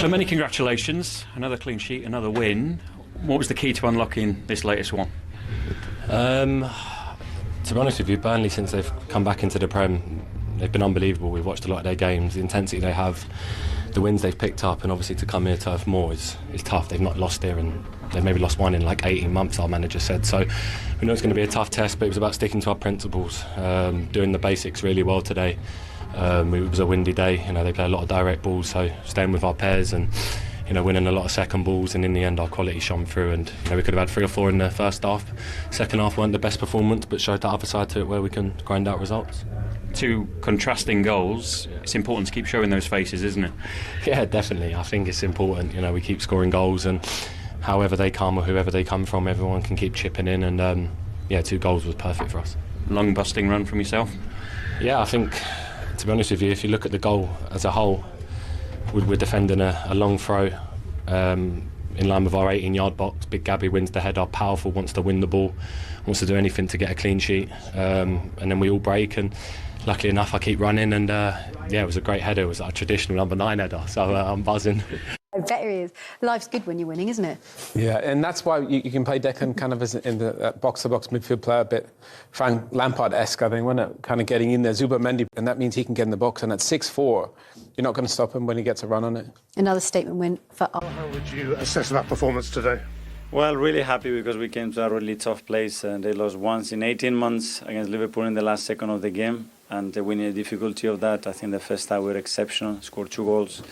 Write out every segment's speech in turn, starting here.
Declan, many congratulations. Another clean sheet, another win. What was the key to unlocking this latest one? To be honest with you, Burnley, since they've come back into the Prem, they've been unbelievable. We've watched a lot of their games, the intensity they have, the wins they've picked up, and obviously to come here to Turf Moor is tough. They've not lost here, and they've maybe lost one in like 18 months, our manager said. So we know it's going to be a tough test, but it was about sticking to our principles, doing the basics really well today. It was a windy day, they play a lot of direct balls, so staying with our pairs and winning a lot of second balls, and in the end our quality shone through, and we could have had 3 or 4 in the first half. Second half weren't the best performance, but showed that other side to it where we can grind out results. 2 contrasting goals. It's important to keep showing those faces, isn't it? Yeah, definitely. I think it's important. We keep scoring goals, and however they come or whoever they come from, everyone can keep chipping in, and 2 goals was perfect for us. Long busting run from yourself? Yeah, I think, to be honest with you, if you look at the goal as a whole, we're defending a long throw in line with our 18-yard box. Big Gabby wins the header, powerful, wants to win the ball, wants to do anything to get a clean sheet, and then we all break, and luckily enough I keep running, and it was a great header. It was a traditional number 9 header, so I'm buzzing. I bet it is. Life's good when you're winning, isn't it? Yeah, and that's why you can play Declan kind of as in the box-to-box midfield player, a bit Frank Lampard-esque, I think, wasn't it? Kind of getting in there, Zuba-Mendy, and that means he can get in the box. And at 6'4", you're not going to stop him when he gets a run on it. Another statement win for... How would you assess that performance today? Well, really happy because we came to a really tough place. They lost once in 18 months against Liverpool in the last second of the game, and we knew the difficulty of that. I think the first half we were exceptional, scored 2 goals.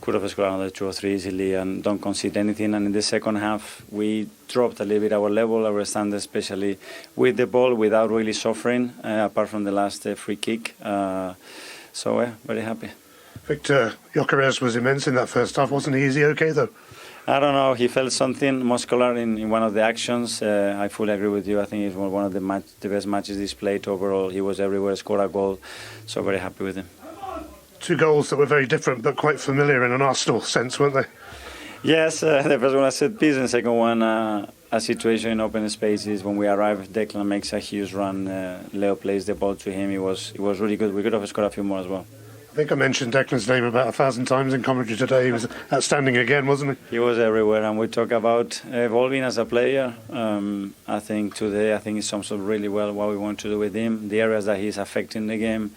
Could have scored another 2 or 3 easily and don't concede anything. And in the second half, we dropped a little bit our level, our standards, especially with the ball, without really suffering, apart from the last free kick. Very happy. Victor Gyokeres was immense in that first half, wasn't he? Is he okay, though? I don't know. He felt something muscular in one of the actions. I fully agree with you. I think it was one of the best matches he's played overall. He was everywhere, scored a goal. So very happy with him. 2 goals that were very different but quite familiar in an Arsenal sense, weren't they? Yes, the first one a set piece, and the second one a situation in open spaces. When we arrive, Declan makes a huge run. Leo plays the ball to him. It was really good. We could have scored a few more as well. I think I mentioned Declan's name about 1,000 times in commentary today. He was outstanding again, wasn't he? He was everywhere, and we talk about evolving as a player. I think today, it sums up really well what we want to do with him, the areas that he's affecting the game.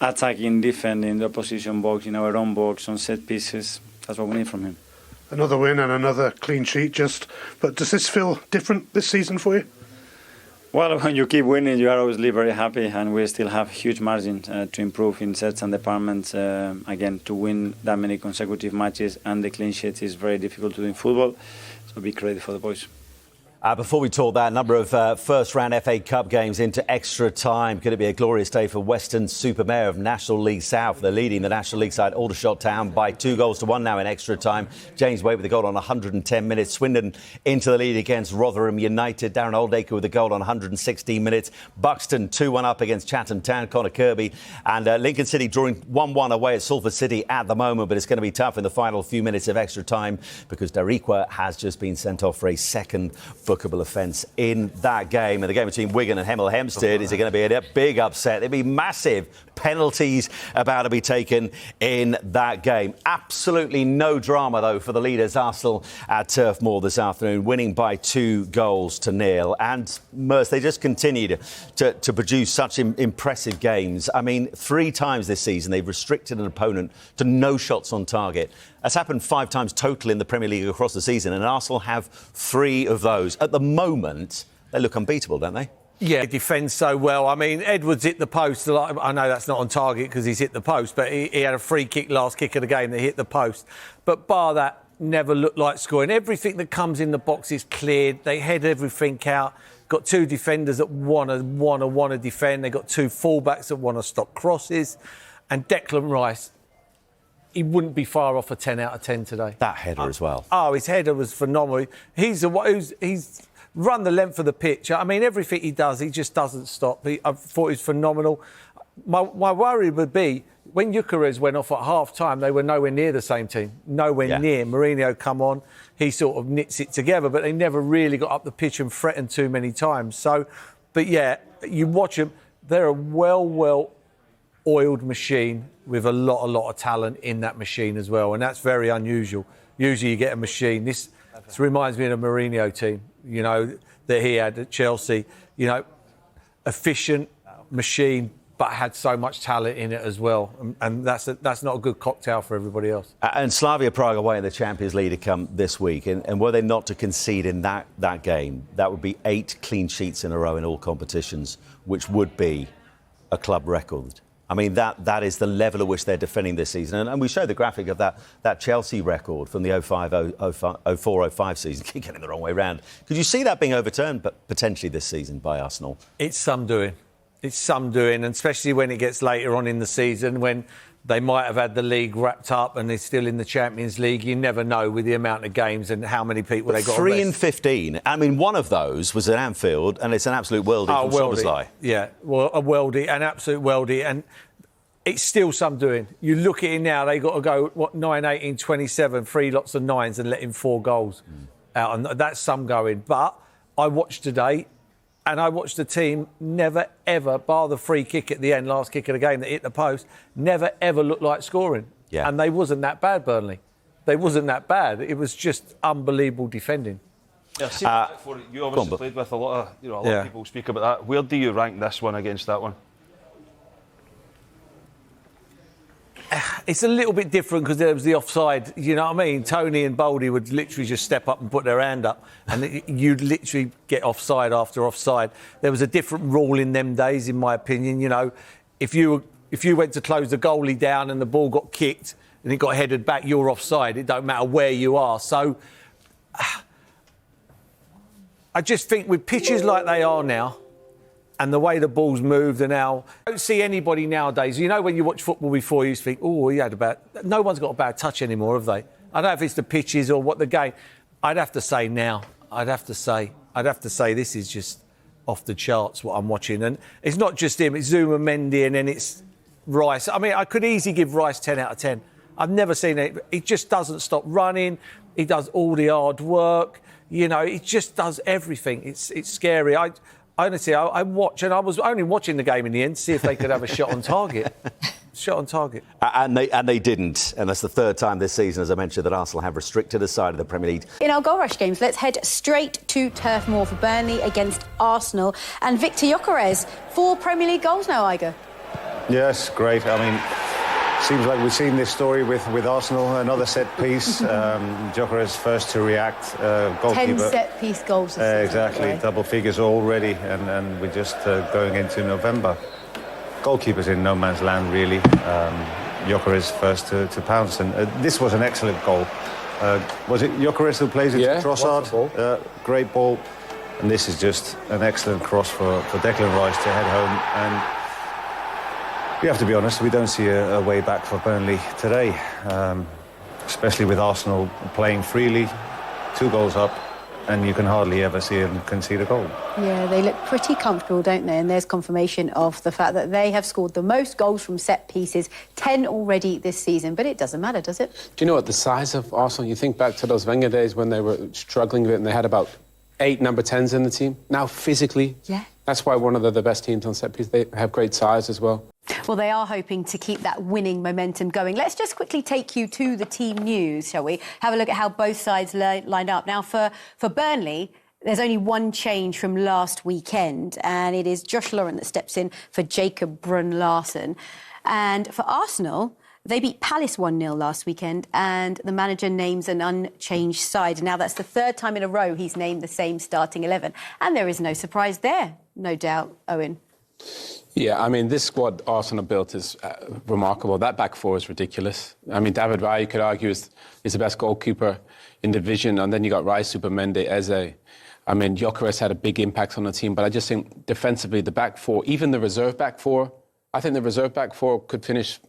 Attacking, defending, the opposition box, in our own box, on set pieces. That's what we need from him. Another win and another clean sheet, but does this feel different this season for you? Well, when you keep winning, you are obviously very happy, and we still have huge margin to improve in certain departments. Again, to win that many consecutive matches and the clean sheet is very difficult to do in football. So big credit for the boys. Before we talk that, a number of first-round FA Cup games into extra time. Could it be a glorious day for Western-super-Mare of National League South? They're leading the National League side Aldershot Town by 2-1 now in extra time. James Wade with a goal on 110 minutes. Swindon into the lead against Rotherham United. Darren Oldacre with a goal on 116 minutes. Buxton 2-1 up against Chatham Town. Connor Kirby and Lincoln City drawing 1-1 away at Salford City at the moment, but it's going to be tough in the final few minutes of extra time because Dariqua has just been sent off for a second bookable offence in that game. And the game between Wigan and Hemel Hempstead is going to be a big upset. There'll be massive penalties about to be taken in that game. Absolutely no drama, though, for the leaders, Arsenal, at Turf Moor this afternoon, winning by 2-0. And Merce, they just continued to produce such impressive games. I mean, 3 times this season they've restricted an opponent to no shots on target. That's happened 5 times total in the Premier League across the season, and Arsenal have 3 of those. At the moment, they look unbeatable, don't they? Yeah, defends so well. I mean, Edwards hit the post. I know that's not on target because he's hit the post, but he had a free kick last kick of the game that hit the post. But bar that, never looked like scoring. Everything that comes in the box is cleared. They head everything out. Got 2 defenders that want to defend. They've got 2 fullbacks that want to stop crosses. And Declan Rice, he wouldn't be far off a 10 out of 10 today. That header as well. Oh, his header was phenomenal. He's run the length of the pitch. I mean, everything he does, he just doesn't stop. I thought he was phenomenal. My worry would be when Gyokeres went off at half-time, they were nowhere near the same team. Nowhere near. Mourinho come on, he sort of knits it together, but they never really got up the pitch and threatened too many times. So, but yeah, you watch them, they're a well oiled machine with a lot of talent in that machine as well, and that's very unusual. Usually you get a machine. This reminds me of the Mourinho team, you know, that he had at Chelsea. You know, efficient machine, but had so much talent in it as well, and that's not a good cocktail for everybody else. And Slavia Prague away in the Champions League to come this week, and were they not to concede in that game, that would be 8 clean sheets in a row in all competitions, which would be a club record. I mean, that is the level at which they're defending this season. And we showed the graphic of that Chelsea record from the 04-05 season. Keep getting the wrong way round. Could you see that being overturned potentially this season by Arsenal? It's some doing. It's some doing, and especially when it gets later on in the season, when they might have had the league wrapped up and they're still in the Champions League. You never know with the amount of games and how many people they got. 3 in 15. I mean, one of those was at Anfield, and it's an absolute worldie from Szoboszlai. Yeah, well, a worldie, an absolute worldie, and it's still some doing. You look at it now, they got to go 9, 18, 27, 3 lots of 9s, and let in 4 goals out, and that's some going. But I watched today. And I watched the team never, ever, bar the free kick at the end, last kick of the game that hit the post, never, ever looked like scoring. Yeah. And they wasn't that bad, Burnley. They wasn't that bad. It was just unbelievable defending. Yeah, you obviously played with a lot of people speak about that. Where do you rank this one against that one? It's a little bit different because there was the offside. You know what I mean? Tony and Baldy would literally just step up and put their hand up, and you'd literally get offside after offside. There was a different rule in them days, in my opinion. You know, if you went to close the goalie down and the ball got kicked and it got headed back, you're offside. It don't matter where you are. So I just think with pitches like they are now, and the way the ball's moved, and now I don't see anybody nowadays. You know, when you watch football before, you used to think, oh, he had a bad. No one's got a bad touch anymore, have they? I don't know if it's the pitches or what the game. I'd have to say now. I'd have to say this is just off the charts what I'm watching, and it's not just him. It's Zuma, Mendy, and then it's Rice. I mean, I could easily give Rice 10 out of 10. I've never seen it. He just doesn't stop running. He does all the hard work. You know, he just does everything. It's scary. Honestly, I watch, and I was only watching the game in the end to see if they could have a shot on target. Shot on target. And they didn't. And that's the 3rd time this season, as I mentioned, that Arsenal have restricted a side of the Premier League. In our goal rush games, let's head straight to Turf Moor for Burnley against Arsenal. And Victor Gyokeres, 4 Premier League goals now, Iger. Yes, great. I mean, seems like we've seen this story with Arsenal. Another set piece. Gyokeres first to react. Goalkeeper. 10 set piece goals. Exactly, double figures already, and we're just going into November. Goalkeeper's in no man's land, really. Gyokeres first to pounce, and this was an excellent goal. Was it Gyokeres who plays it to Trossard? Great ball, and this is just an excellent cross for Declan Rice to head home. And we have to be honest, we don't see a way back for Burnley today, especially with Arsenal playing freely, 2 goals up, and you can hardly ever see them concede a goal. Yeah, they look pretty comfortable, don't they? And there's confirmation of the fact that they have scored the most goals from set pieces, 10 already this season. But it doesn't matter, does it? Do you know what, the size of Arsenal, you think back to those Wenger days when they were struggling with it and they had about 8 number 10s in the team. Now, physically, that's why one of the best teams on set piece. They have great size as well. Well, they are hoping to keep that winning momentum going. Let's just quickly take you to the team news, shall we? Have a look at how both sides lined up. Now, for Burnley, there's only one change from last weekend, and it is Josh Lauren that steps in for Jacob Brun-Larsen. And for Arsenal, they beat Palace 1-0 last weekend, and the manager names an unchanged side. Now, that's the 3rd time in a row he's named the same starting 11. And there is no surprise there, no doubt, Owen. Yeah, I mean, this squad Arsenal built is remarkable. That back 4 is ridiculous. I mean, David Raya, you could argue, is the best goalkeeper in the division. And then you got Rice, Mendy, Eze. I mean, Gyokeres had a big impact on the team. But I just think defensively, the back 4, even the reserve back 4, I think the reserve back 4 could finish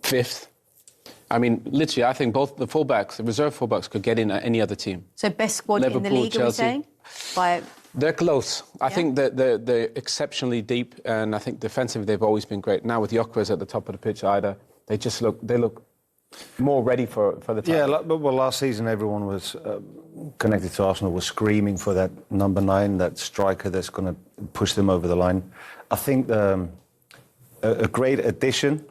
5th. I mean, literally, I think both the fullbacks, the reserve fullbacks, could get in at any other team. So best squad Liverpool, in the league, Chelsea. are we saying? They're close. I think that they're exceptionally deep, and I think defensively they've always been great. Now with Gyokeres at the top of the pitch, they look more ready for the time. Yeah, well, last season everyone was connected to Arsenal was screaming for that number 9, that striker that's going to push them over the line. I think a great addition,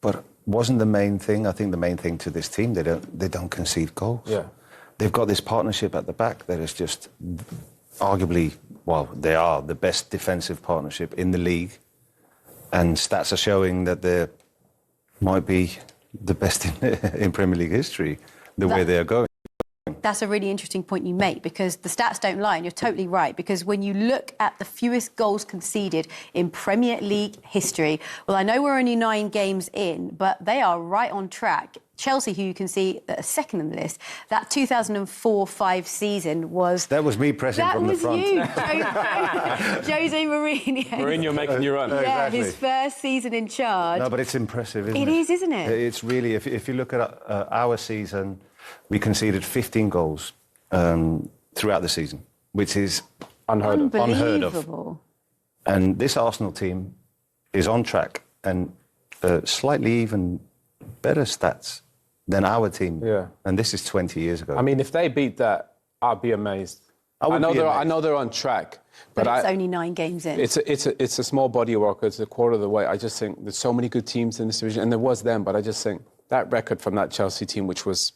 but wasn't the main thing. I think the main thing to this team, they don't concede goals. Yeah. They've got this partnership at the back that is just arguably, well, they are the best defensive partnership in the league. And stats are showing that they might be the best in Premier League history, the way they are going. That's a really interesting point you make, because the stats don't lie, and you're totally right, because when you look at the fewest goals conceded in Premier League history, well, I know we're only 9 games in, but they are right on track. Chelsea, who you can see second in the list, that 2004-05 season was... That was me pressing from the front. That was you, Jose Mourinho. Mourinho making you run. Yeah, Exactly. his first season in charge. No, but it's impressive, isn't it? It is, isn't it? It's really, if you look at our season, we conceded 15 goals throughout the season, which is unheard of. Unbelievable. And this Arsenal team is on track and slightly even better stats than our team. Yeah. And this is 20 years ago. I mean, if they beat that, I'd be amazed. I know they're on track, but it's only 9 games in. It's a small body of work. It's a quarter of the way. I just think there's so many good teams in this division, and there was them. But I just think that record from that Chelsea team, which was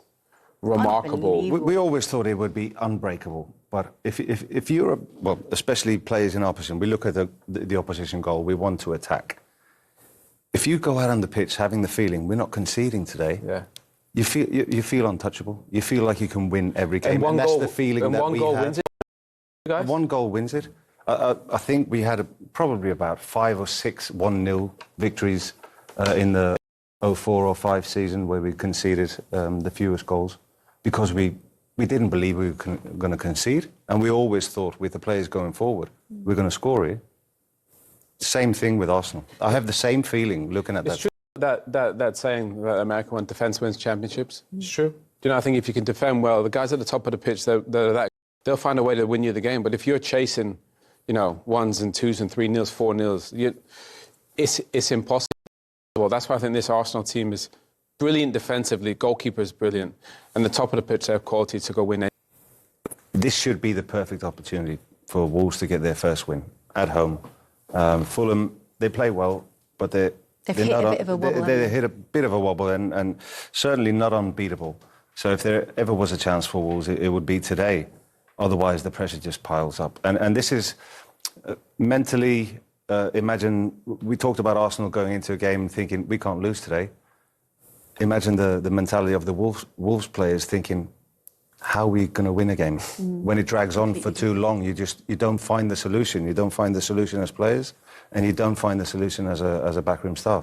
remarkable. We always thought it would be unbreakable. But if you're, well, especially players in our position, we look at the opposition goal, we want to attack. If you go out on the pitch having the feeling we're not conceding today, you feel untouchable. You feel like you can win every game, and that's the feeling that we have. Guys? One goal wins it. I think we had probably about 5 or 6 1-0 victories in the 04-05 season where we conceded the fewest goals, because we didn't believe we were going to concede, and we always thought with the players going forward we're going to score here. Same thing with Arsenal. I have the same feeling looking at that. It's true that saying that America won defence wins championships. It's true. Do you know, I think if you can defend well, the guys at the top of the pitch, they'll find a way to win you the game. But if you're chasing, 1s and 2s and 3-0s, 4-0s, it's impossible. That's why I think this Arsenal team is brilliant defensively. Goalkeeper is brilliant, and the top of the pitch, they have quality to go win. This should be the perfect opportunity for Wolves to get their first win at home. Fulham, they play well, but they've hit a bit of a wobble. They hit a bit of a wobble, and certainly not unbeatable. So if there ever was a chance for Wolves, it would be today. Otherwise, the pressure just piles up. And this is mentally, imagine, we talked about Arsenal going into a game thinking, we can't lose today. Imagine the mentality of the Wolves players thinking, how are we going to win a game? When it drags on for too long, you don't find the solution. You don't find the solution as players, and you don't find the solution as a backroom staff.